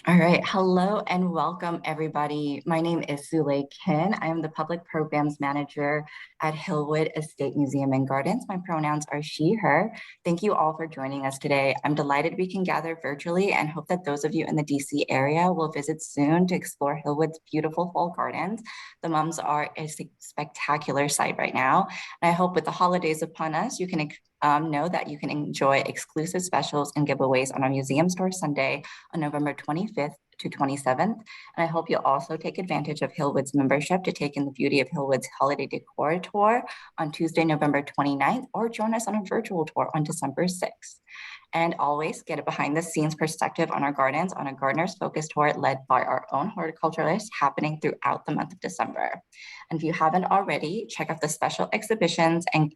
All right. Hello and welcome, everybody. My name is Zulay Kin. I am the Public Programs Manager at Hillwood Estate Museum and Gardens. My pronouns are she, her. Thank you all for joining us today. I'm delighted we can gather virtually and hope that those of you in the DC area will visit soon to explore Hillwood's beautiful fall gardens. The mums are a spectacular sight right now. And I hope with the holidays upon us, you can know that you can enjoy exclusive specials and giveaways on our museum store Sunday on November 25th to 27th. And I hope you'll also take advantage of Hillwood's membership to take in the beauty of Hillwood's holiday decor tour on Tuesday, November 29th, or join us on a virtual tour on December 6th. And always get a behind the scenes perspective on our gardens on a Gardener's Focus tour led by our own horticulturalist happening throughout the month of December. And if you haven't already, check out the special exhibitions and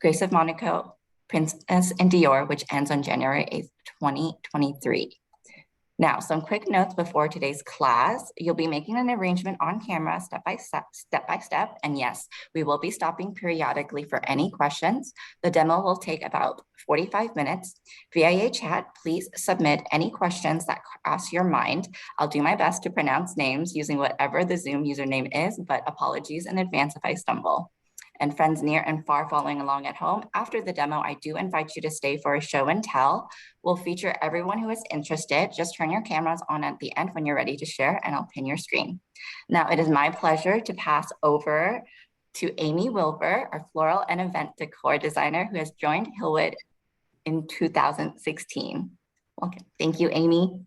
Grace of Monaco, Princess and Dior, which ends on January 8th, 2023. Now, some quick notes before today's class. You'll be making an arrangement on camera step by step. And yes, we will be stopping periodically for any questions. The demo will take about 45 minutes. Via chat, please submit any questions that cross your mind. I'll do my best to pronounce names using whatever the Zoom username is, but apologies in advance if I stumble. And friends near and far following along at home, after the demo, I do invite you to stay for a show and tell. We'll feature everyone who is interested. Just turn your cameras on at the end when you're ready to share, and I'll pin your screen. Now, it is my pleasure to pass over to Ami Wilber, our floral and event decor designer who has joined Hillwood in 2016. Welcome. Thank you, Ami.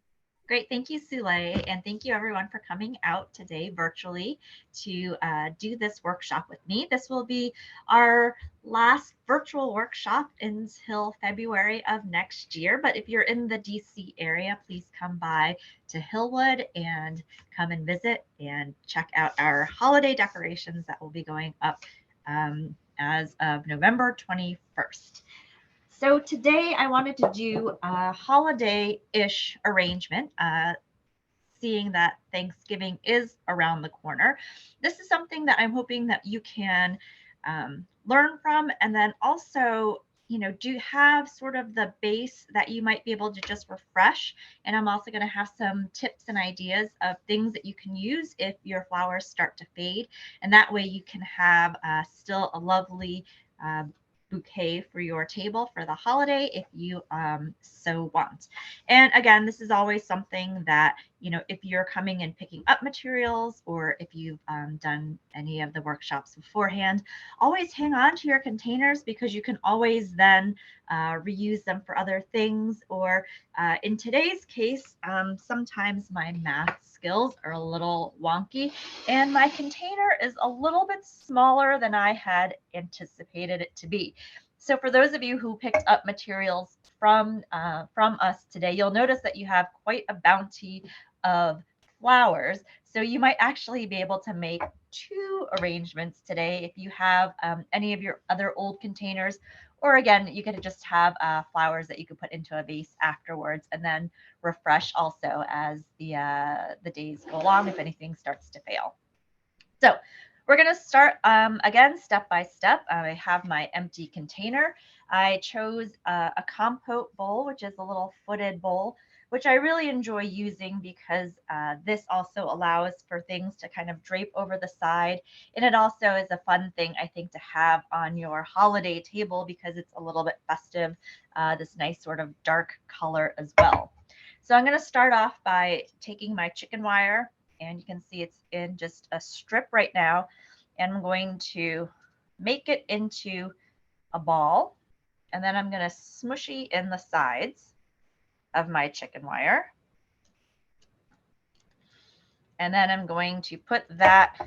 Great. Thank you, Sule. And thank you, everyone, for coming out today virtually to do this workshop with me. This will be our last virtual workshop until February of next year. But if you're in the DC area, please come by to Hillwood and come and visit and check out our holiday decorations that will be going up as of November 21st. So today I wanted to do a holiday-ish arrangement, seeing that Thanksgiving is around the corner. This is something that I'm hoping that you can learn from, and then also, do have sort of the base that you might be able to just refresh. And I'm also going to have some tips and ideas of things that you can use if your flowers start to fade. And that way you can have still a lovely bouquet for your table for the holiday if you so want. And again, this is always something that, if you're coming and picking up materials, or if you've done any of the workshops beforehand, always hang on to your containers, because you can always then reuse them for other things. Or in today's case, sometimes my math skills are a little wonky, and my container is a little bit smaller than I had anticipated it to be. So for those of you who picked up materials from us today, you'll notice that you have quite a bounty of flowers. So you might actually be able to make two arrangements today if you have any of your other old containers. Or again, you could just have flowers that you could put into a vase afterwards, and then refresh also as the days go along if anything starts to fail. So we're going to start again step by step. I have my empty container. I chose a compote bowl, which is a little footed bowl, which I really enjoy using because this also allows for things to kind of drape over the side. And it also is a fun thing, I think, to have on your holiday table because it's a little bit festive, this nice sort of dark color as well. So I'm going to start off by taking my chicken wire, and you can see it's in just a strip right now. And I'm going to make it into a ball, and then I'm going to smushy in the sides of my chicken wire. And then I'm going to put that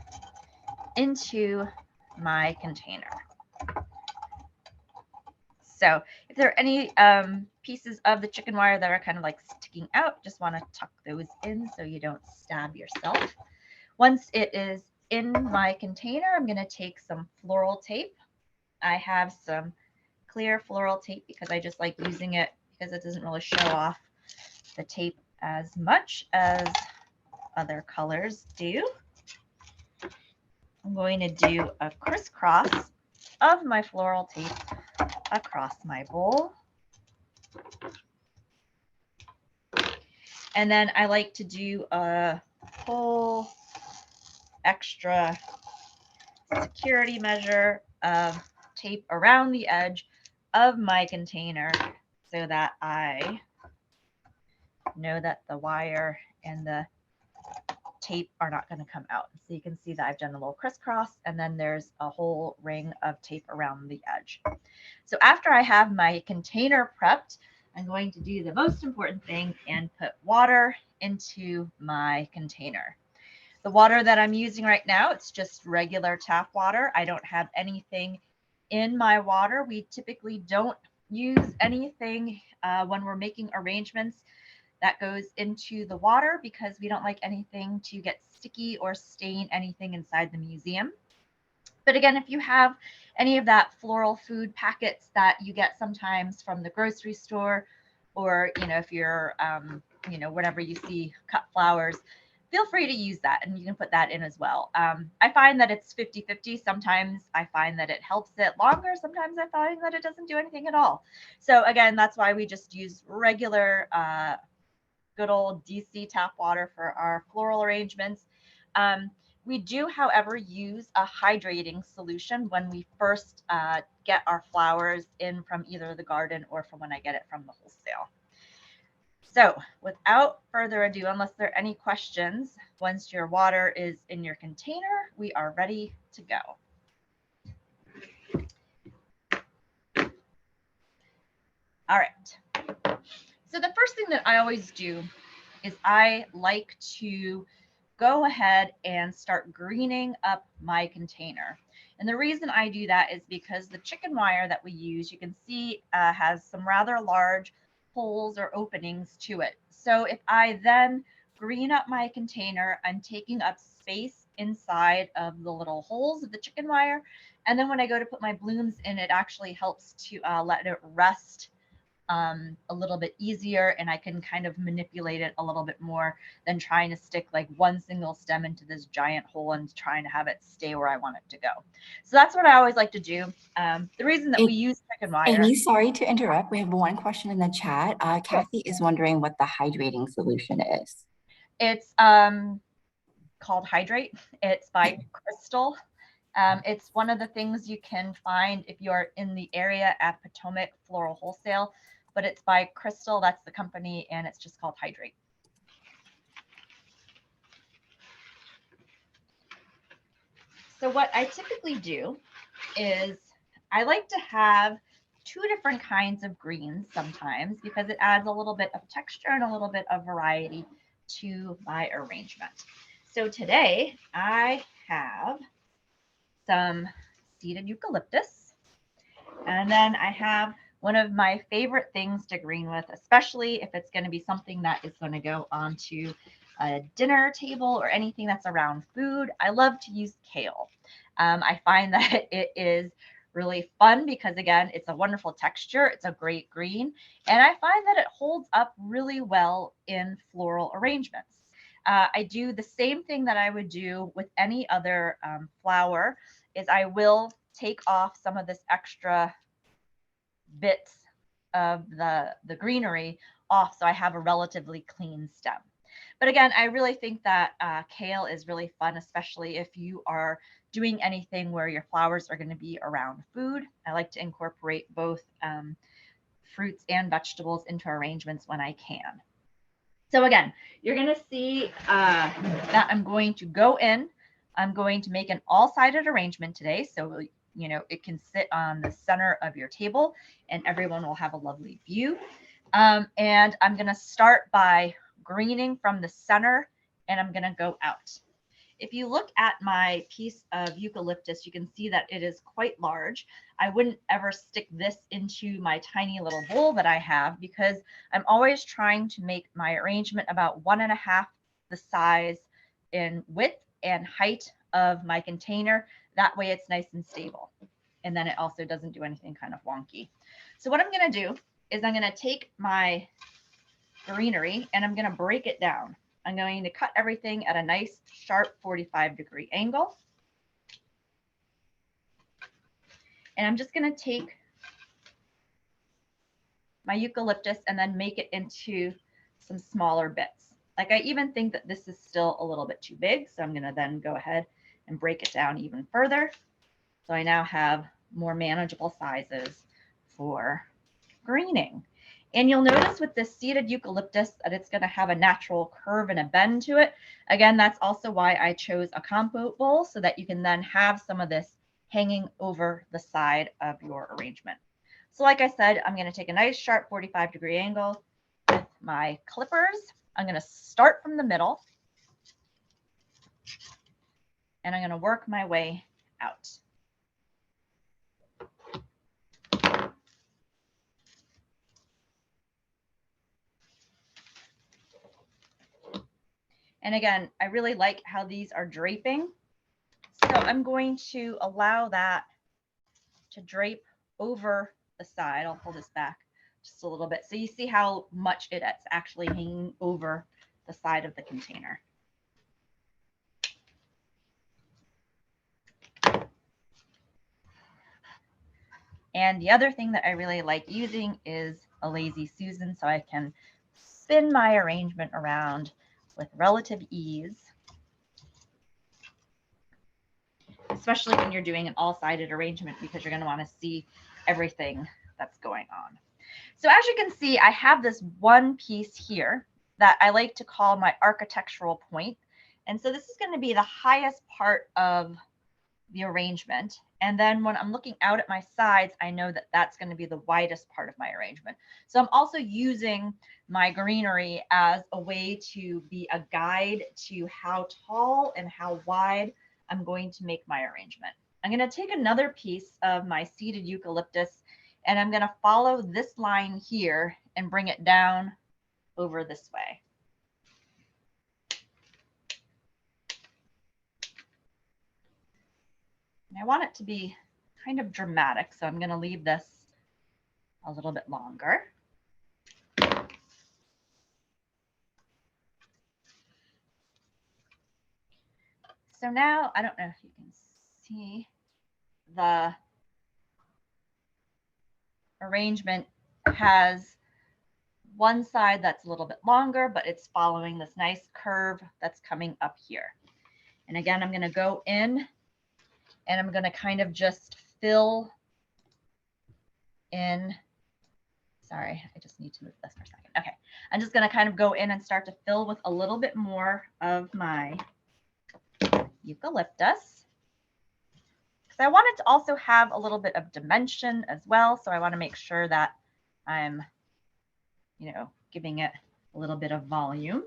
into my container. So if there are any pieces of the chicken wire that are kind of like sticking out, just want to tuck those in so you don't stab yourself. Once it is in my container, I'm going to take some floral tape. I have some clear floral tape because I just like using it because it doesn't really show off the tape as much as other colors do. I'm going to do a crisscross of my floral tape across my bowl. And then I like to do a whole extra security measure of tape around the edge of my container so that I know that the wire and the tape are not going to come out. So you can see that I've done a little crisscross, and then there's a whole ring of tape around the edge. So after I have my container prepped, I'm going to do the most important thing and put water into my container. The water that I'm using right now, it's just regular tap water. I don't have anything in my water. We typically don't use anything when we're making arrangements that goes into the water because we don't like anything to get sticky or stain anything inside the museum. But again, if you have any of that floral food packets that you get sometimes from the grocery store, or if you're whenever you see cut flowers, feel free to use that and you can put that in as well. I find that it's 50-50. Sometimes I find that it helps it longer. Sometimes I find that it doesn't do anything at all. So again, that's why we just use regular good old DC tap water for our floral arrangements. We do, however, use a hydrating solution when we first get our flowers in from either the garden or from when I get it from the wholesale. So without further ado, unless there are any questions, once your water is in your container, we are ready to go. All right. So the first thing that I always do is I like to go ahead and start greening up my container. And the reason I do that is because the chicken wire that we use, you can see has some rather large holes or openings to it. So if I then green up my container, I'm taking up space inside of the little holes of the chicken wire. And then when I go to put my blooms in, it actually helps to let it rest a little bit easier, and I can kind of manipulate it a little bit more than trying to stick like one single stem into this giant hole and trying to have it stay where I want it to go. So that's what I always like to do. The reason that we use chicken wire. Amy, sorry to interrupt. We have one question in the chat. Kathy is wondering what the hydrating solution is. It's called Hydrate. It's by Crystal. It's one of the things you can find if you're in the area at Potomac Floral Wholesale, but it's by Crystal. That's the company, and it's just called Hydrate. So what I typically do is I like to have two different kinds of greens sometimes because it adds a little bit of texture and a little bit of variety to my arrangement. So today I have some seeded eucalyptus, and then I have one of my favorite things to green with, especially if it's going to be something that is going to go onto a dinner table or anything that's around food. I love to use kale. I find that it is really fun because, again, it's a wonderful texture. It's a great green, and I find that it holds up really well in floral arrangements. I do the same thing that I would do with any other flower is I will take off some of this extra bits of the greenery off so I have a relatively clean stem. But again, I really think that kale is really fun, especially if you are doing anything where your flowers are going to be around food. I like to incorporate both fruits and vegetables into arrangements when I can. So again, you're going to see that I'm going to go in. I'm going to make an all-sided arrangement today. So it can sit on the center of your table and everyone will have a lovely view. And I'm going to start by greening from the center and I'm going to go out. If you look at my piece of eucalyptus, you can see that it is quite large. I wouldn't ever stick this into my tiny little bowl that I have because I'm always trying to make my arrangement about 1.5 the size in width and height of my container. That way it's nice and stable. And then it also doesn't do anything kind of wonky. So what I'm going to do is I'm going to take my greenery and I'm going to break it down. I'm going to cut everything at a nice sharp 45-degree angle. And I'm just going to take my eucalyptus and then make it into some smaller bits. Like, I even think that this is still a little bit too big. So I'm going to then go ahead and break it down even further. So I now have more manageable sizes for greening. And you'll notice with this seeded eucalyptus that it's going to have a natural curve and a bend to it. Again, that's also why I chose a compote bowl, so that you can then have some of this hanging over the side of your arrangement. So like I said, I'm going to take a nice sharp 45-degree angle with my clippers. I'm going to start from the middle, and I'm going to work my way out. And again, I really like how these are draping. So I'm going to allow that to drape over the side. I'll pull this back just a little bit. So you see how much it's actually hanging over the side of the container. And the other thing that I really like using is a Lazy Susan, so I can spin my arrangement around with relative ease, especially when you're doing an all-sided arrangement, because you're going to want to see everything that's going on. So as you can see, I have this one piece here that I like to call my architectural point. And so this is going to be the highest part of the arrangement. And then when I'm looking out at my sides, I know that that's going to be the widest part of my arrangement. So I'm also using my greenery as a way to be a guide to how tall and how wide I'm going to make my arrangement. I'm going to take another piece of my seeded eucalyptus, and I'm going to follow this line here and bring it down over this way. And I want it to be kind of dramatic, so I'm going to leave this a little bit longer. So now, I don't know if you can see, the arrangement has one side that's a little bit longer, but it's following this nice curve that's coming up here. And again, I'm going to go in and I'm going to kind of just fill in. Sorry, I just need to move this for a second. Okay, I'm just going to kind of go in and start to fill with a little bit more of my eucalyptus, because I want it to also have a little bit of dimension as well. So I want to make sure that I'm, giving it a little bit of volume.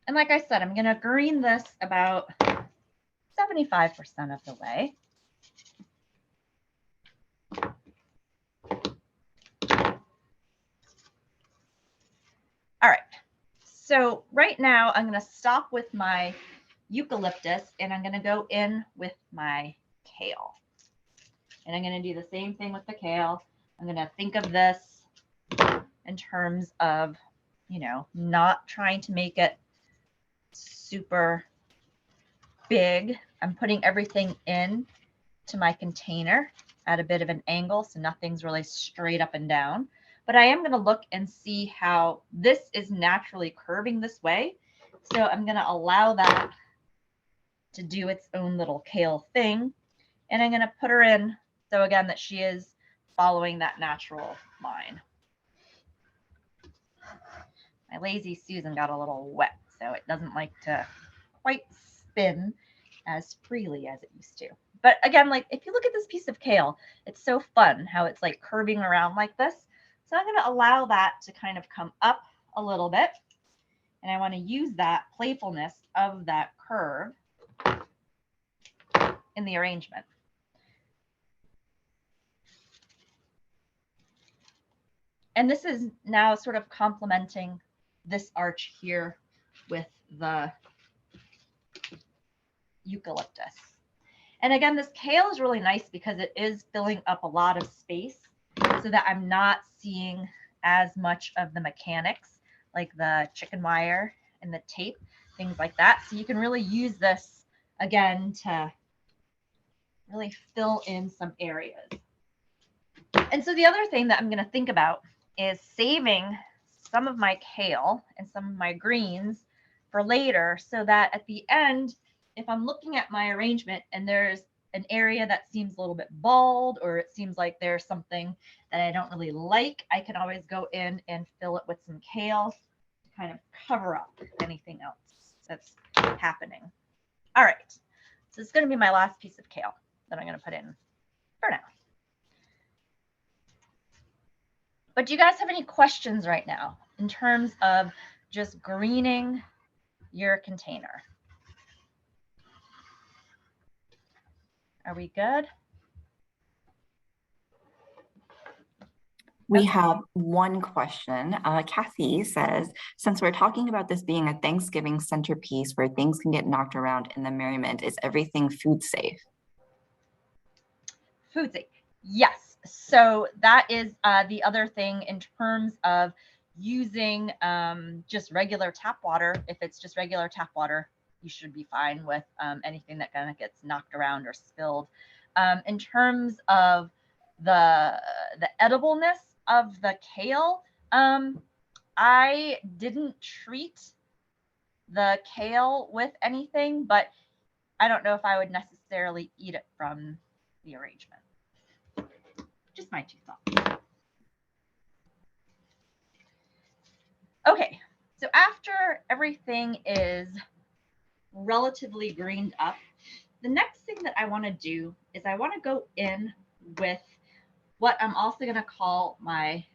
And like I said, I'm going to green this about 75% of the way. All right. So right now I'm going to stop with my eucalyptus and I'm going to go in with my kale. And I'm going to do the same thing with the kale. I'm going to think of this in terms of, not trying to make it super big. I'm putting everything in to my container at a bit of an angle, so nothing's really straight up and down. But I am going to look and see how this is naturally curving this way. So I'm going to allow that to do its own little kale thing. And I'm going to put her in, so again, that she is following that natural line. My Lazy Susan got a little wet, so it doesn't like to quite spin as freely as it used to. But again, like if you look at this piece of kale, it's so fun how it's like curving around like this. So I'm going to allow that to kind of come up a little bit. And I want to use that playfulness of that curve in the arrangement. And this is now sort of complementing this arch here with the eucalyptus. And again, this kale is really nice because it is filling up a lot of space so that I'm not seeing as much of the mechanics like the chicken wire and the tape, things like that. So you can really use this again to, really fill in some areas. And so the other thing that I'm going to think about is saving some of my kale and some of my greens for later, so that at the end, if I'm looking at my arrangement and there's an area that seems a little bit bald, or it seems like there's something that I don't really like, I can always go in and fill it with some kale to kind of cover up anything else that's happening. All right, so it's going to be my last piece of kale that I'm going to put in for now. But do you guys have any questions right now in terms of just greening your container? Are we good? We have one question. Kathy says, since we're talking about this being a Thanksgiving centerpiece where things can get knocked around in the merriment, is everything food safe? Food safe. Yes. So that is the other thing in terms of using just regular tap water. If it's just regular tap water, you should be fine with anything that kind of gets knocked around or spilled. In terms of the edibleness of the kale, I didn't treat the kale with anything, but I don't know if I would necessarily eat it from the arrangement. Just my 2 thoughts. Okay, so after everything is relatively greened up, the next thing that I want to do is I want to go in with what I'm also going to call my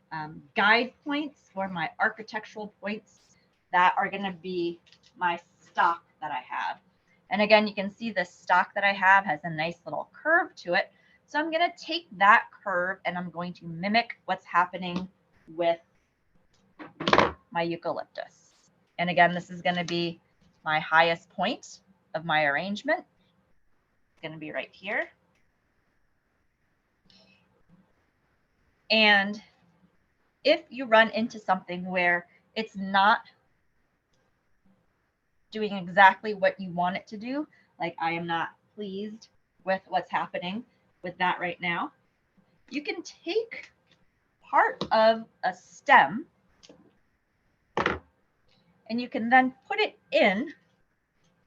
guide points, or my architectural points that are going to be my stock that I have. And again, you can see the stock that I have has a nice little curve to it. So I'm going to take that curve and I'm going to mimic what's happening with my eucalyptus. And again, this is going to be my highest point of my arrangement. It's going to be right here. And if you run into something where it's not doing exactly what you want it to do, like I am not pleased with what's happening with that right now, you can take part of a stem and you can then put it in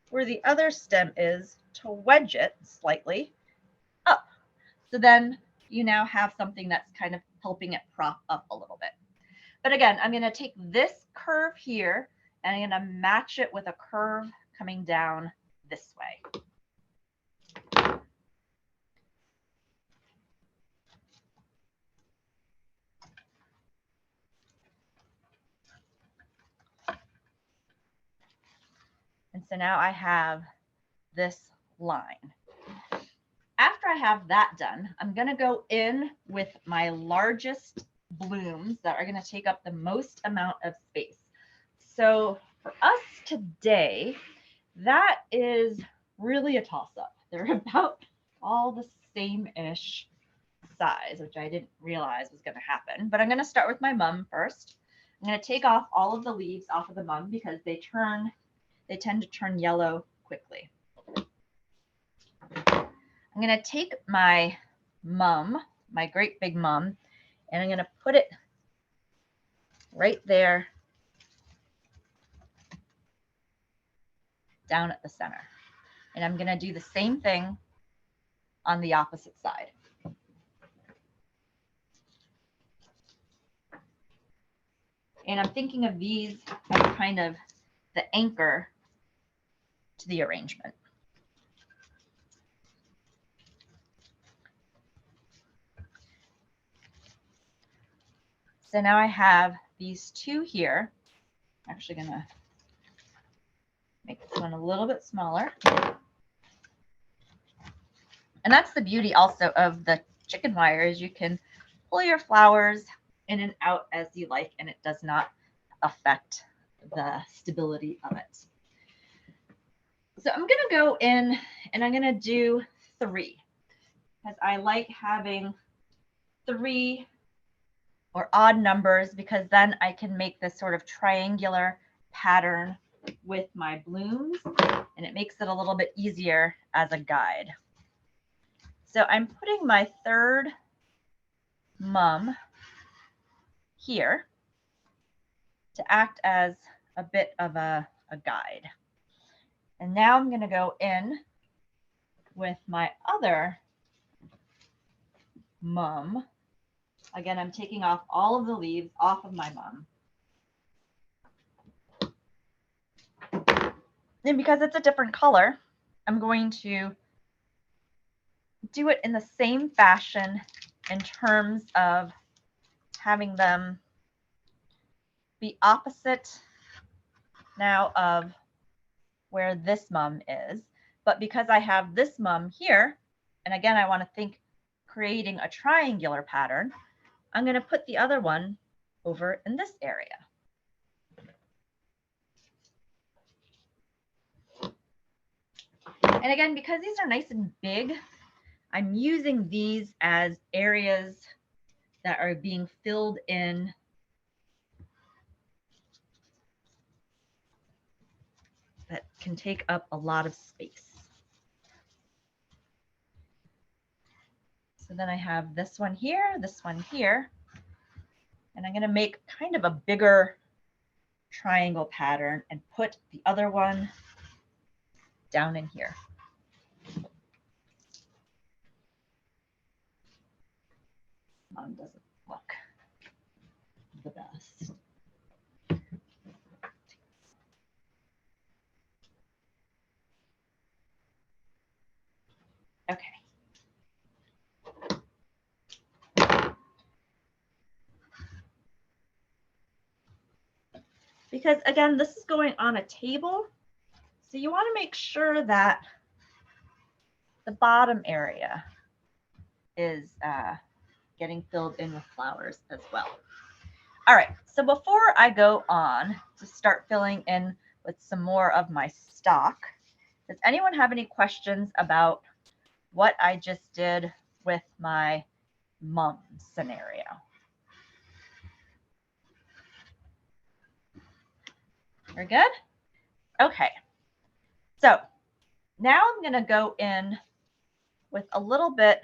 where the other stem is to wedge it slightly up. So then you now have something that's kind of helping it prop up a little bit. But again, I'm going to take this curve here and I'm going to match it with a curve coming down this way. And so now I have this line. After I have that done, I'm going to go in with my largest blooms that are going to take up the most amount of space. So for us today, that is really a toss-up. They're about all the same-ish size, which I didn't realize was going to happen. But I'm going to start with my mum first. I'm going to take off all of the leaves off of the mum because they tend to turn yellow quickly. I'm going to take my mum, my great big mum, and I'm going to put it right there down at the center. And I'm going to do the same thing on the opposite side. And I'm thinking of these as kind of the anchor to the arrangement. So now I have these 2 here. I'm actually going to make this one a little bit smaller. And that's the beauty also of the chicken wire, is you can pull your flowers in and out as you like, and it does not affect the stability of it. So I'm going to go in and I'm going to do 3 because I like having 3 or odd numbers, because then I can make this sort of triangular pattern with my blooms, and it makes it a little bit easier as a guide. So I'm putting my third mum here to act as a bit of a guide. And now I'm going to go in with my other mum. Again, I'm taking off all of the leaves off of my mum. And because it's a different color, I'm going to do it in the same fashion in terms of having them be opposite now of where this mum is. But because I have this mum here, and again, I want to think creating a triangular pattern, I'm going to put the other one over in this area. And again, because these are nice and big, I'm using these as areas that are being filled in that can take up a lot of space. So then I have this one here, and I'm going to make kind of a bigger triangle pattern and put the other one down in here. Mom doesn't look the best. Okay. Because again, this is going on a table, so you want to make sure that the bottom area is getting filled in with flowers as well. All right, so before I go on to start filling in with some more of my stock, does anyone have any questions about what I just did with my mum scenario? We're good? Okay. So now I'm going to go in with a little bit.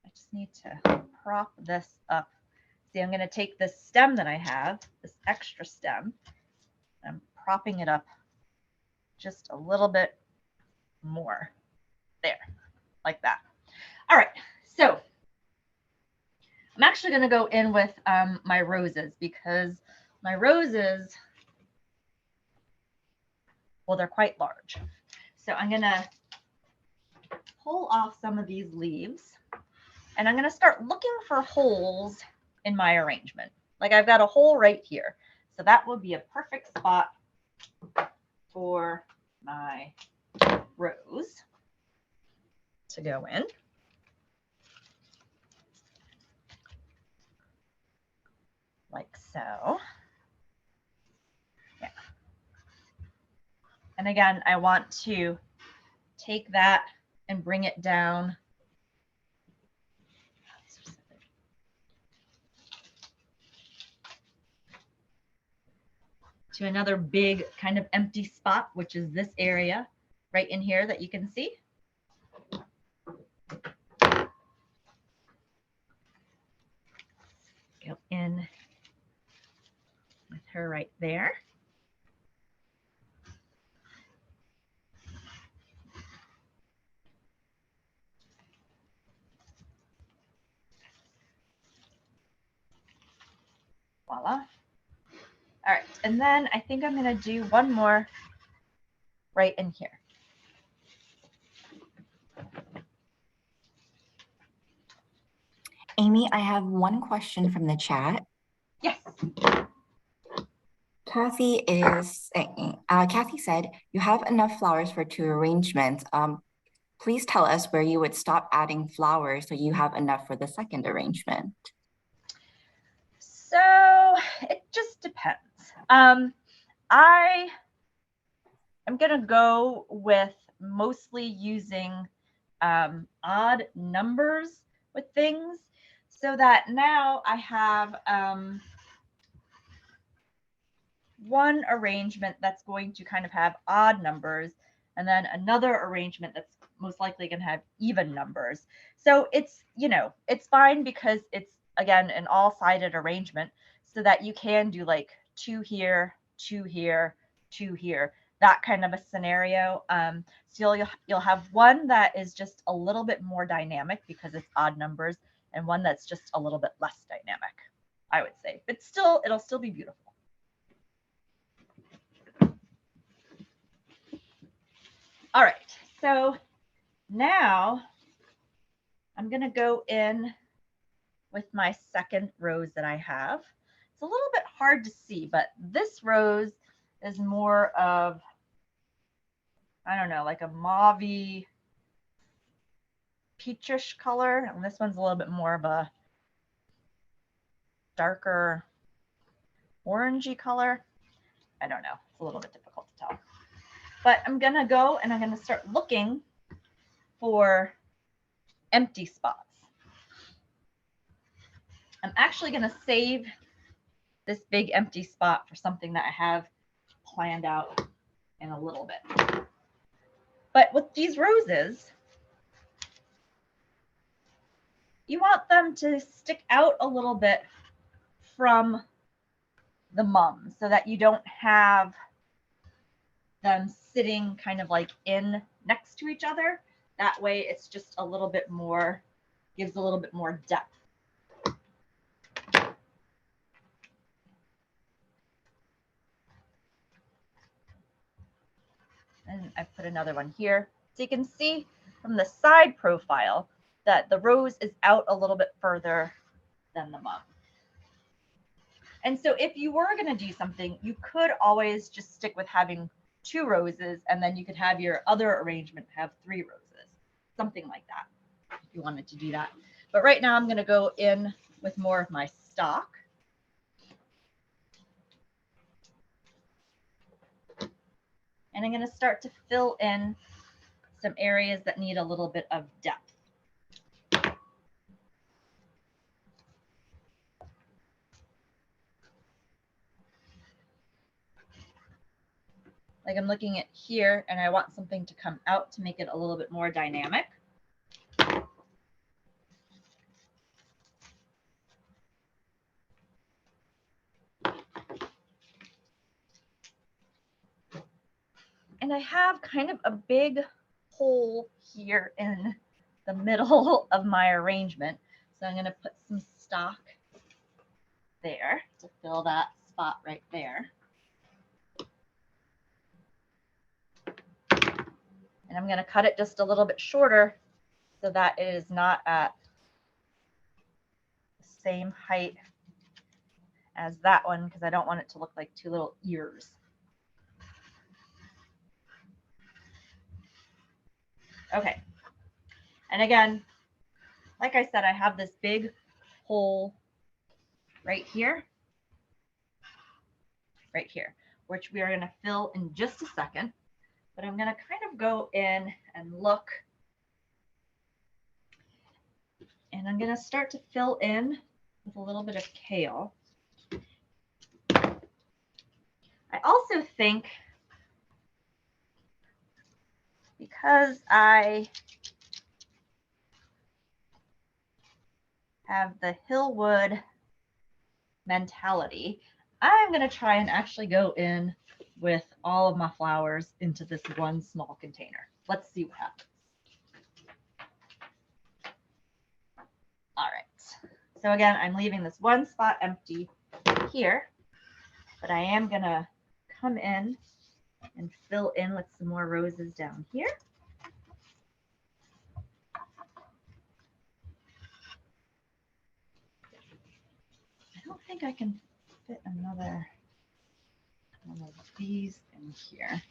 I just need to prop this up. See, I'm going to take this stem that I have, this extra stem, I'm propping it up just a little bit more. There, like that. All right, so I'm actually going to go in with my roses because my roses, well, they're quite large. So I'm going to pull off some of these leaves and I'm going to start looking for holes in my arrangement. Like I've got a hole right here. So that would be a perfect spot for my rose to go in. Like so. Yeah. And again, I want to take that and bring it down to another big kind of empty spot, which is this area right in here that you can see. Go in with her right there. Voila. All right, and then I think I'm going to do one more right in here. Amy, I have one question from the chat. Yes. Kathy is saying, Kathy said, you have enough flowers for 2 arrangements. Please tell us where you would stop adding flowers so you have enough for the second arrangement. So it just depends. I am going to go with mostly using odd numbers with things so that now I have one arrangement that's going to kind of have odd numbers and then another arrangement that's most likely going to have even numbers. So it's, you know, it's fine because it's, again, an all-sided arrangement so that you can do like 2 here, 2 here, 2 here, that kind of a scenario. So you'll have one that is just a little bit more dynamic because it's odd numbers, and one that's just a little bit less dynamic, I would say. But still, it'll still be beautiful. All right, so now I'm going to go in with my second rose that I have. It's a little bit hard to see, but this rose is more of, I don't know, like a mauve-y, peachish color. And this one's a little bit more of a darker orangey color. I don't know. It's a little bit difficult to tell. But I'm going to go and I'm going to start looking for empty spots. I'm actually going to save this big empty spot for something that I have planned out in a little bit. But with these roses, you want them to stick out a little bit from the mum so that you don't have them sitting kind of like in next to each other. That way it's just a little bit more, gives a little bit more depth. And I put another one here. So you can see from the side profile that the rose is out a little bit further than the mum. And so if you were going to do something, you could always just stick with having 2 roses, and then you could have your other arrangement have 3 roses, something like that, if you wanted to do that. But right now I'm going to go in with more of my stock. And I'm going to start to fill in some areas that need a little bit of depth. Like I'm looking at here and I want something to come out to make it a little bit more dynamic. And I have kind of a big hole here in the middle of my arrangement. So I'm going to put some stock there to fill that spot right there. And I'm going to cut it just a little bit shorter so that it is not at the same height as that one, because I don't want it to look like 2 little ears. Okay. And again, like I said, I have this big hole right here, which we are going to fill in just a second. But I'm going to kind of go in and look. And I'm going to start to fill in with a little bit of kale. I also think, because I have the Hillwood mentality, I'm going to try and actually go in with all of my flowers into this one small container. Let's see what happens. All right. So again, I'm leaving this one spot empty here, but I am going to come in and fill in with some more roses down here. I don't think I can fit another one of these in here.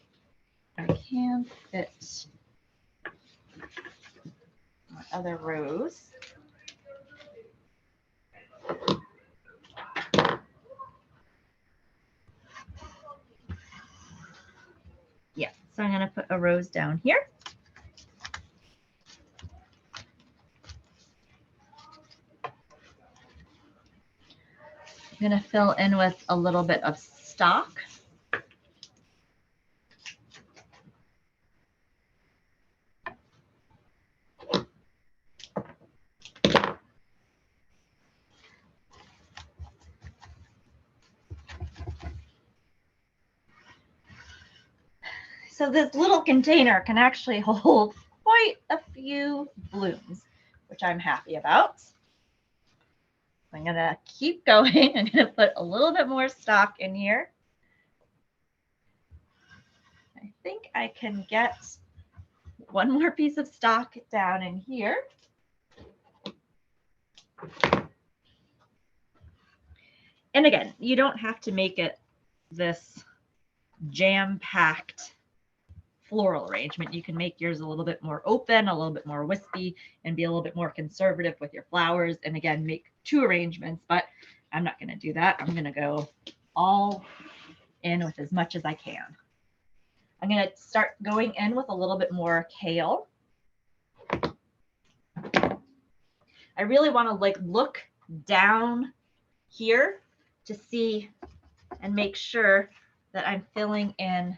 I can fit my other rose. Yeah, so I'm going to put a rose down here. I'm going to fill in with a little bit of stock. So this little container can actually hold quite a few blooms, which I'm happy about. I'm going to keep going. I'm going to put a little bit more stock in here. I think I can get one more piece of stock down in here. And again, you don't have to make it this jam-packed floral arrangement. You can make yours a little bit more open, a little bit more wispy, and be a little bit more conservative with your flowers. And again, make 2 arrangements, but I'm not going to do that. I'm going to go all in with as much as I can. I'm going to start going in with a little bit more kale. I really want to like look down here to see and make sure that I'm filling in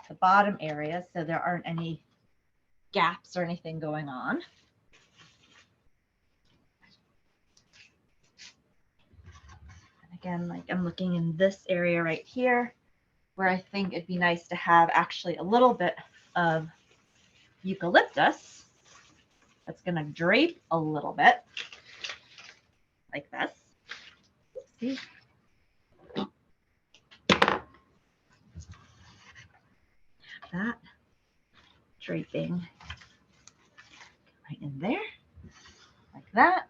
the bottom area so there aren't any gaps or anything going on. And again, like I'm looking in this area right here where I think it'd be nice to have actually a little bit of eucalyptus that's going to drape a little bit like this. See? That draping right in there, like that.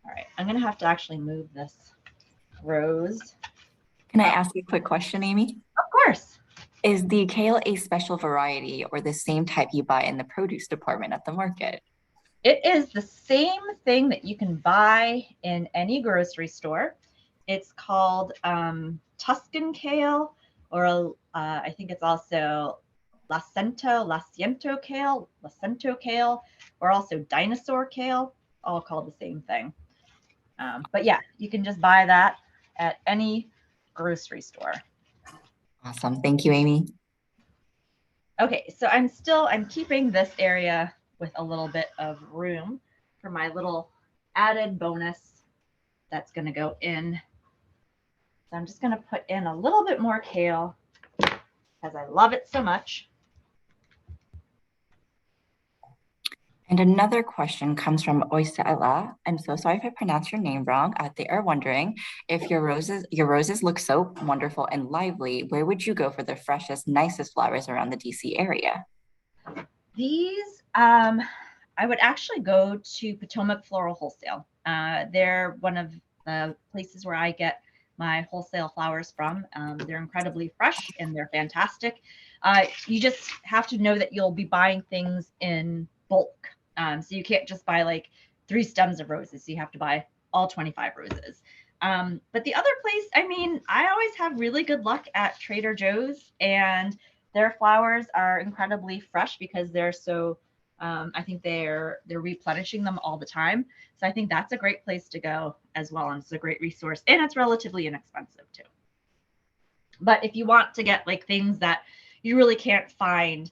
All right, I'm going to have to actually move this rose. Can I ask you a quick question, Amy? Of course. Is the kale a special variety or the same type you buy in the produce department at the market? It is the same thing that you can buy in any grocery store. It's called Tuscan kale, or I think it's also lacento kale, or also dinosaur kale, all called the same thing. But yeah, you can just buy that at any grocery store. Awesome. Thank you, Amy. Okay, so I'm keeping this area with a little bit of room for my little added bonus that's going to go in. So I'm just going to put in a little bit more kale because I love it so much. And another question comes from Oisela. I'm so sorry if I pronounced your name wrong. They are wondering if your roses look so wonderful and lively, where would you go for the freshest, nicest flowers around the DC area? These, I would actually go to Potomac Floral Wholesale. They're one of the places where I get my wholesale flowers from. They're incredibly fresh and they're fantastic. You just have to know that you'll be buying things in bulk. So you can't just buy like 3 stems of roses. You have to buy all 25 roses. But the other place, I mean, I always have really good luck at Trader Joe's, and their flowers are incredibly fresh because they're so, I think they're replenishing them all the time. So I think that's a great place to go as well. And it's a great resource, and it's relatively inexpensive too. But if you want to get like things that you really can't find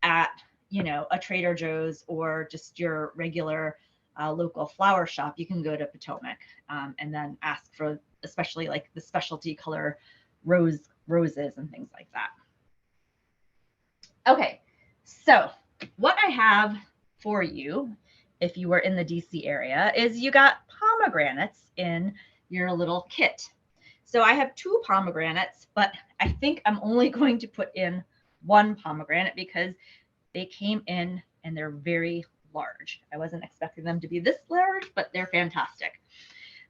at, you know, a Trader Joe's or just your regular local flower shop, you can go to Potomac and then ask for especially like the specialty color roses and things like that. Okay, so what I have for you, if you were in the DC area, is you got pomegranates in your little kit. So I have 2 pomegranates, but I think I'm only going to put in 1 pomegranate because they came in and they're very large. I wasn't expecting them to be this large, but they're fantastic.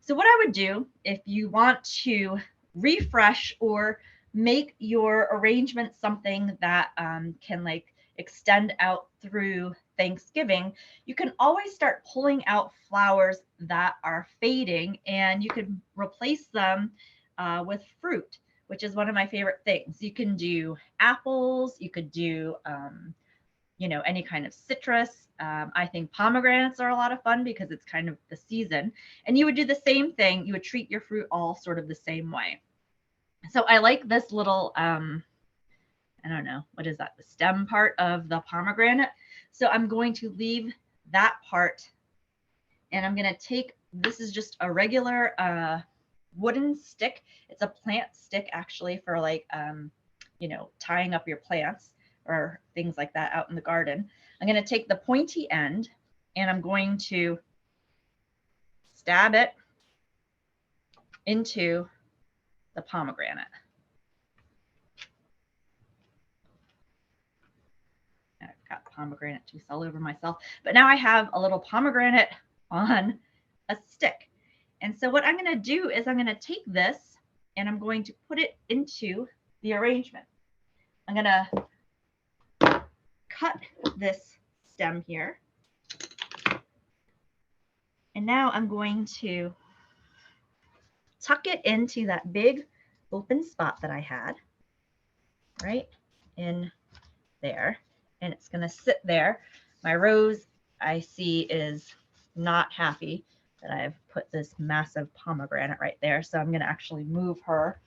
So what I would do if you want to refresh or make your arrangement something that can like extend out through Thanksgiving, you can always start pulling out flowers that are fading, and you can replace them with fruit, which is one of my favorite things. You can do apples, you could do you know, any kind of citrus. I think pomegranates are a lot of fun because it's kind of the season. And you would do the same thing. You would treat your fruit all sort of the same way. So I like this little, I don't know, what is that? The stem part of the pomegranate. So I'm going to leave that part, and I'm going to take, this is just a regular wooden stick. It's a plant stick actually for like, you know, tying up your plants or things like that out in the garden. I'm going to take the pointy end and I'm going to stab it into the pomegranate. I've got pomegranate juice all over myself, but now I have a little pomegranate on a stick. And so what I'm going to do is I'm going to take this and I'm going to put it into the arrangement. I'm going to cut this stem here. And now I'm going to tuck it into that big open spot that I had right in there. And it's going to sit there. My rose, I see, is not happy that I've put this massive pomegranate right there. So I'm going to actually move her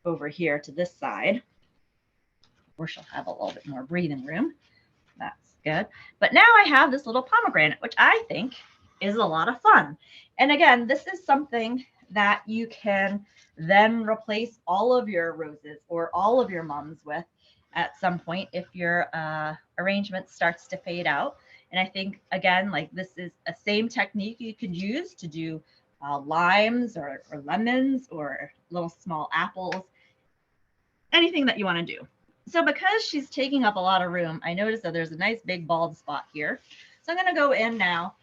over here to this side where she'll have a little bit more breathing room. That's good. But now I have this little pomegranate, which I think is a lot of fun. And again, this is something that you can then replace all of your roses or all of your mums with at some point if your arrangement starts to fade out. And I think, again, like this is a same technique you could use to do limes or lemons or little small apples, anything that you want to do. So because she's taking up a lot of room, I noticed that there's a nice big bald spot here. So I'm going to go in now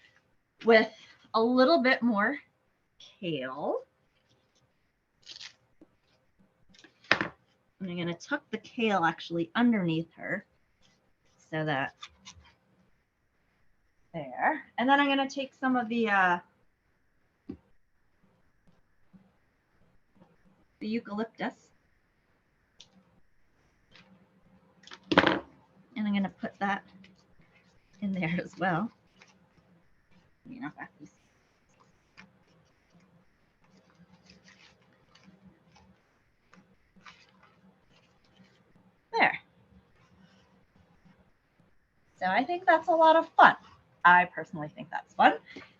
with a little bit more kale. And I'm going to tuck the kale actually underneath her so that there. And then I'm going to take some of the eucalyptus. And I'm going to put that in there as well. You know, back these. There. So I think that's a lot of fun. I personally think that's fun.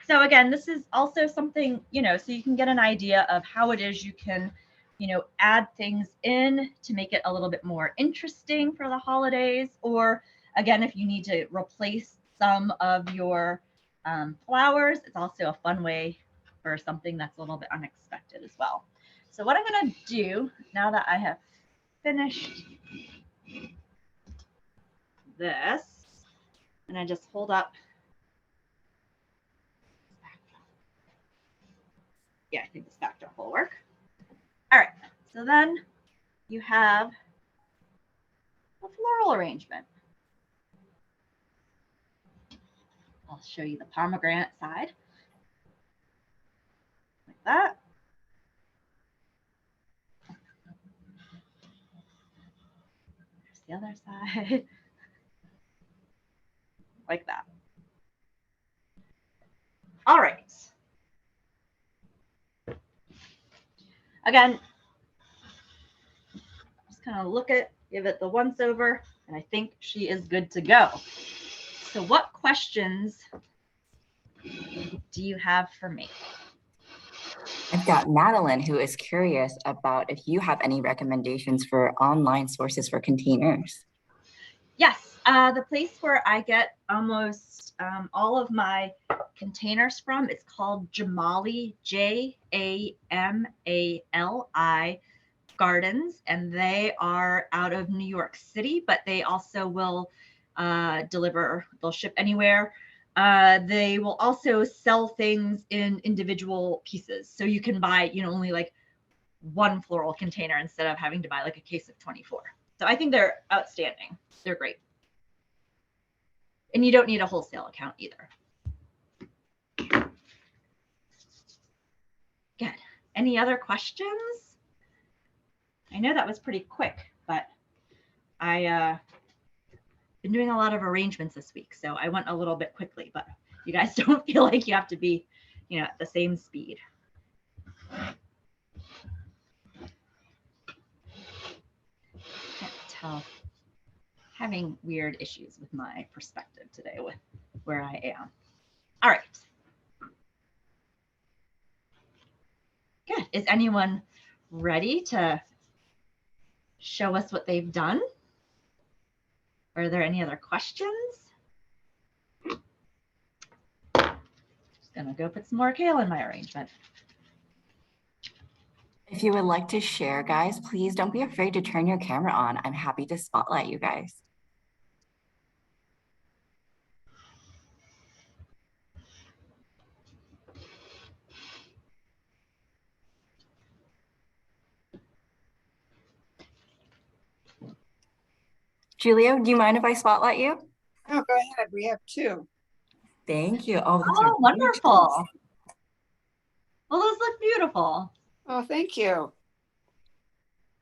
So again, this is also something, you know, so you can get an idea of how it is you can, you know, add things in to make it a little bit more interesting for the holidays. Or again, if you need to replace some of your flowers, it's also a fun way for something that's a little bit unexpected as well. So what I'm going to do now that I have finished this, and I just hold up. Yeah, I think this backdrop will work. All right, so then you have a floral arrangement. I'll show you the pomegranate side, like that. There's the other side, like that. All right. Again, just kind of look at, give it the once over, and I think she is good to go. So what questions do you have for me? I've got Madeline, who is curious about if you have any recommendations for online sources for containers. Yes, the place where I get almost all of my containers from, it's called Jamali, Jamali Gardens, and they are out of New York City, but they also will deliver, they'll ship anywhere. They will also sell things in individual pieces. So you can buy, you know, only like one floral container instead of having to buy like a case of 24. So I think they're outstanding. They're great. And you don't need a wholesale account either. Good. Any other questions? I know that was pretty quick, but I been doing a lot of arrangements this week, so I went a little bit quickly, but you guys don't feel like you have to be, you know, at the same speed. Can't tell. Having weird issues with my perspective today with where I am. All right. Good. is anyone ready to show us what they've done? Are there any other questions? Just gonna go put some more kale in my arrangement. If you would like to share, guys, please don't be afraid to turn your camera on. I'm happy to spotlight you guys. Julia, do you mind if I spotlight you? Oh, go ahead. We have two. Thank you. Oh, those Oh, are wonderful. gorgeous. Well, those look beautiful. Oh, thank you.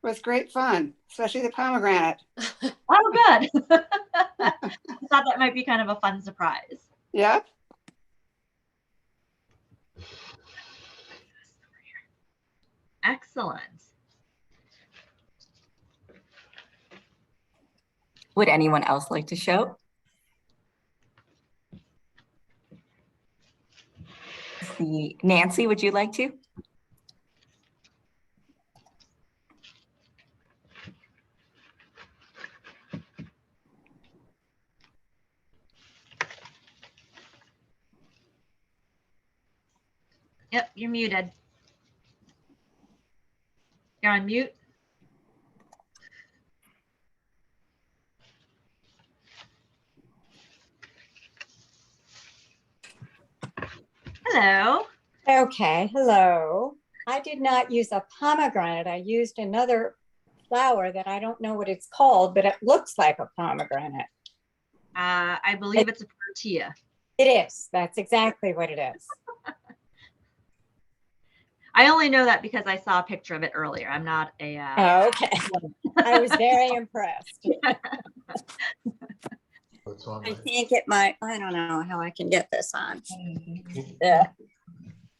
It was great fun, especially the pomegranate. Oh, good. I thought that might be kind of a fun surprise. Yep. Excellent. Would anyone else like to show? See, Nancy, would you like to? Yep, you're muted. You're on mute. Hello. Okay, hello. I did not use a pomegranate. I used another flower that I don't know what it's called, but it looks like a pomegranate. I believe it's a tortilla. It is. That's exactly what it is. I only know that because I saw a picture of it earlier. I'm not a. Okay. I was very impressed. I can't get my, I don't know how I can get this on. Yeah.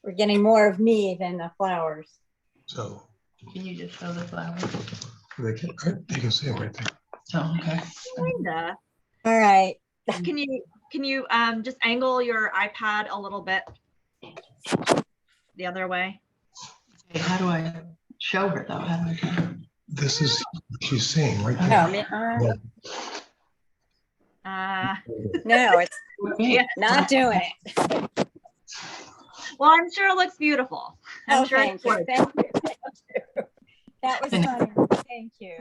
We're getting more of me than the flowers. So Can you just show the flowers? they can see it right there. Oh, okay. Kinda. All right. Can you just angle your iPad a little bit the other way? Okay, how do I show her though? How do I show her? This is what she's seeing right No, there. no, it's Yeah. not doing it. Well, I'm sure it looks beautiful. I'm Oh, sure thank it's you. worth it. Thank you. Thank you. That was funny. Thank you.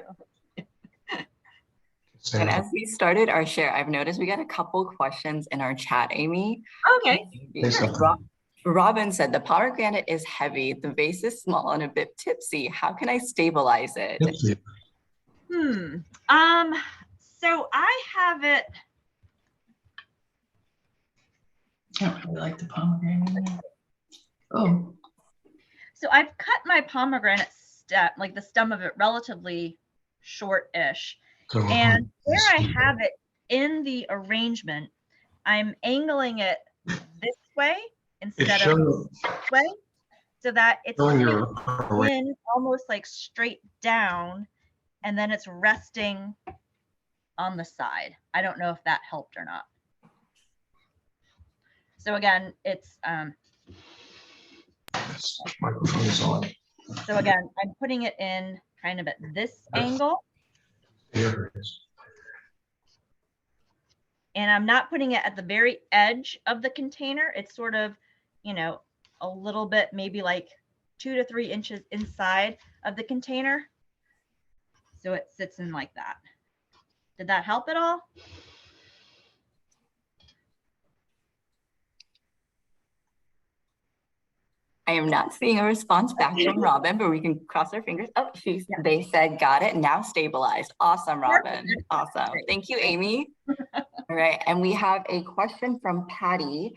And as we started our share, I've noticed we got a couple questions in our chat, Amy. Okay. Say something. Robin said the pomegranate is heavy, the vase is small and a bit tipsy. How can I stabilize it? So I have it. I don't really like the pomegranate. Oh, So I've cut my pomegranate stem, like the stem of it, relatively short-ish. So, And where I have it in the arrangement, I'm angling it this way it's instead of showing, this way, so that it's showing your in almost like straight down, and then it's resting on the side. I don't know if that helped or not. So again, it's this microphone is on. so again, I'm putting it in kind of at this angle, Here it is. and I'm not putting it at the very edge of the container. It's sort of, you know, a little bit, maybe like 2 to 3 inches inside of the container. So it sits in like that. Did that help at all? I am not seeing a response back from Robin, but we can cross our fingers. Oh, they said got it. Now stabilized. Awesome, Robin. Awesome. Thank you, Amy. All right, and we have a question from Patty.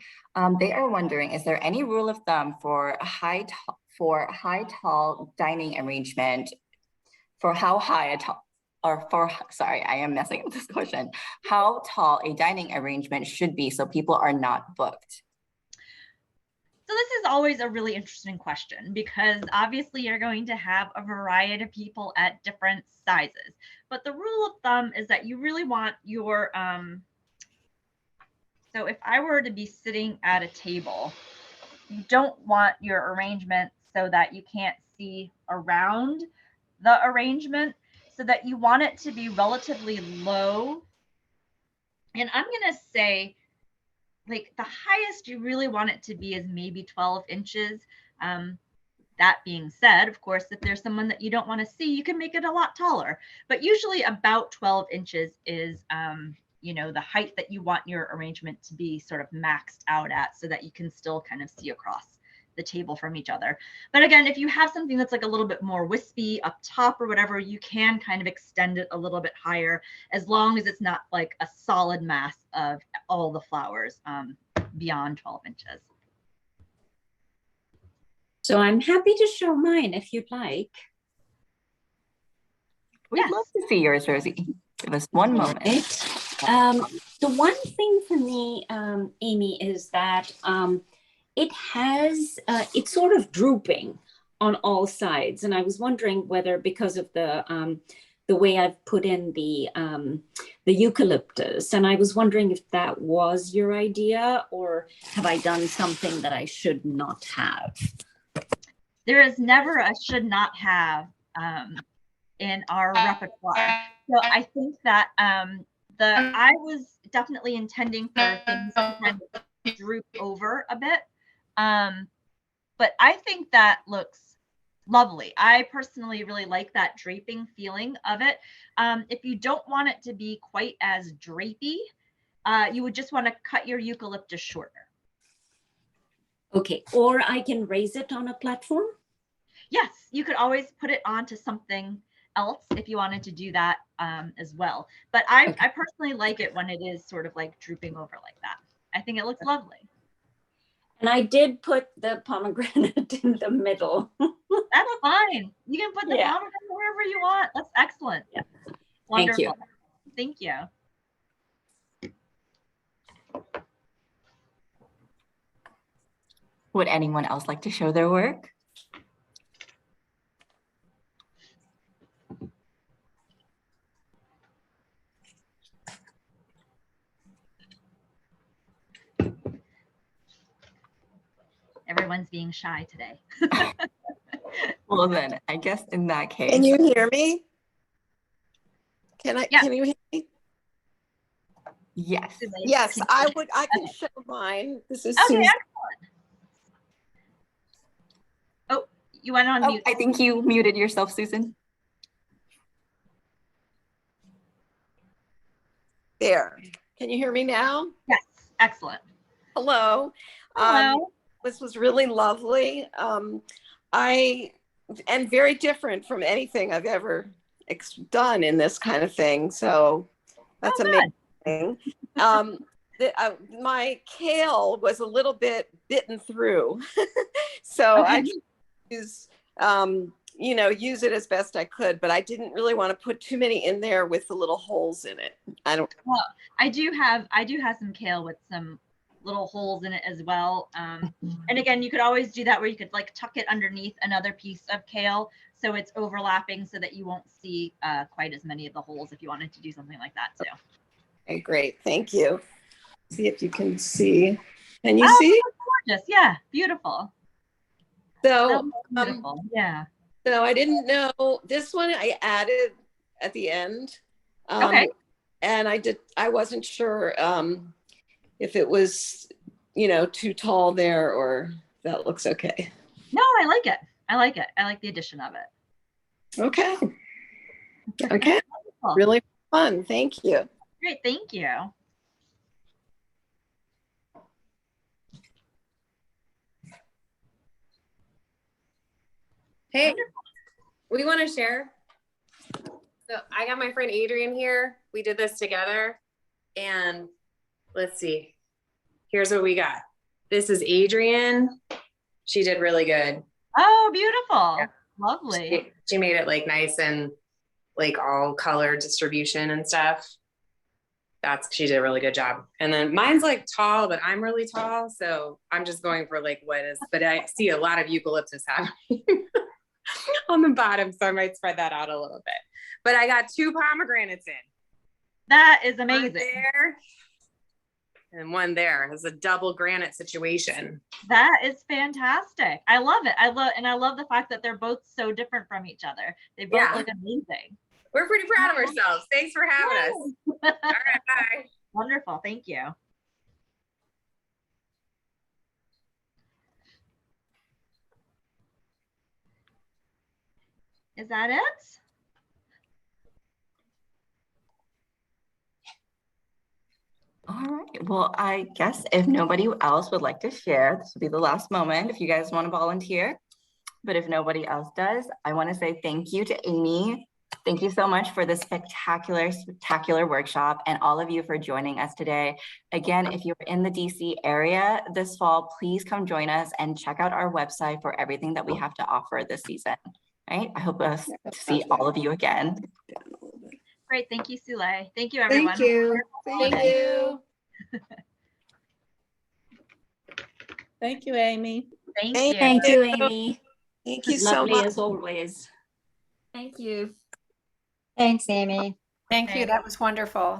They are wondering, is there any rule of thumb for high tall dining arrangement for how high a tall or for, sorry, I am messing up this question. How tall a dining arrangement should be so people are not booked? So this is always a really interesting question because obviously you're going to have a variety of people at different sizes. But the rule of thumb is that you really want your, so if I were to be sitting at a table, you don't want your arrangement so that you can't see around the arrangement, so that you want it to be relatively low. And I'm going to say, like, the highest you really want it to be is maybe 12 inches. That being said, of course, if there's someone that you don't want to see, you can make it a lot taller. But usually about 12 inches is, you know, the height that you want your arrangement to be sort of maxed out at, so that you can still kind of see across the table from each other. But again, if you have something that's like a little bit more wispy up top or whatever, you can kind of extend it a little bit higher, as long as it's not like a solid mass of all the flowers beyond 12 inches. So I'm happy to show mine if you'd like. We'd Yes. love to see yours, Rosie. Give us one moment. The one thing for me, Amy, is that it's sort of drooping on all sides. And I was wondering whether, because of the way I've put in the eucalyptus, and I was wondering if that was your idea, or have I done something that I should not have? There is never a should not have in our repertoire. So I think that I was definitely intending for things to kind of droop over a bit. But I think that looks lovely. I personally really like that draping feeling of it. If you don't want it to be quite as drapey, you would just want to cut your eucalyptus shorter. Okay, or I can raise it on a platform? Yes, you could always put it onto something else if you wanted to do that as well. But I personally like it when it is sort of like drooping over like that. I think it looks lovely. And I did put the pomegranate in the middle. That's fine. You can put the Yeah. pomegranate wherever you want. That's excellent. Yeah. Wonderful. Thank you. Would anyone else like to show their work? Everyone's being shy today. Well then, I guess in that case. Can you hear me? Yeah. Can you hear me? Yes. Yes, I can show mine. This is Okay, Susan. excellent. Oh, you went on Oh, mute. I think you muted yourself, Susan. There. Can you hear me now? Yes, excellent. Hello. Hello. This was really lovely. And very different from anything I've ever done in this kind of thing. So that's amazing. My kale was a little bit bitten through. So I use it as best I could, but I didn't really want to put too many in there with the little holes in it. Well, I do have some kale with some little holes in it as well. And again, you could always do that where you could like tuck it underneath another piece of kale, so it's overlapping so that you won't see quite as many of the holes if you wanted to do something like that too. Okay, great. Thank you. See if you can see. Can you see? Gorgeous. Yeah. Beautiful. So, Beautiful. Yeah. so I didn't know this one I added at the end. Okay. And I wasn't sure if it was, too tall there, or that looks okay. No, I like it. I like it. I like the addition of it. Okay. Okay. Wonderful. Really fun. Thank you. Great. Thank you. Hey, we want to share. So I got my friend Adrian here. We did this together, and let's see. Here's what we got. This is Adrian. She did really good. Oh, beautiful. Yeah. Lovely. She made it like nice and like all color distribution and stuff. She did a really good job. And then mine's like tall, but I'm really tall. So I'm just going for like what is, but I see a lot of eucalyptus happening on the bottom. So I might spread that out a little bit, but I got 2 pomegranates in. That is amazing. There. and one there. It's a double granite situation. That is fantastic. I love it. I love the fact that they're both so different from each other. They both Yeah. look amazing. We're pretty proud of ourselves. Thanks for having us. All right, bye. Wonderful. Thank you. Is that it? All right. Well, I guess if nobody else would like to share, this will be the last moment if you guys want to volunteer. But if nobody else does, I want to say thank you to Amy. Thank you so much for this spectacular workshop, and all of you for joining us today. Again, if you're in the DC area this fall, please come join us and check out our website for everything that we have to offer this season. Right? I hope to see all of you again. Great. Thank you, Sule. Thank you, everyone. Thank you. Thank you. Thank you, Amy. Thank Thank you. Thank you, Amy. Thank you so Lovely much. as always. Thank you. Thanks, Amy. Thank you. Thanks. That was wonderful.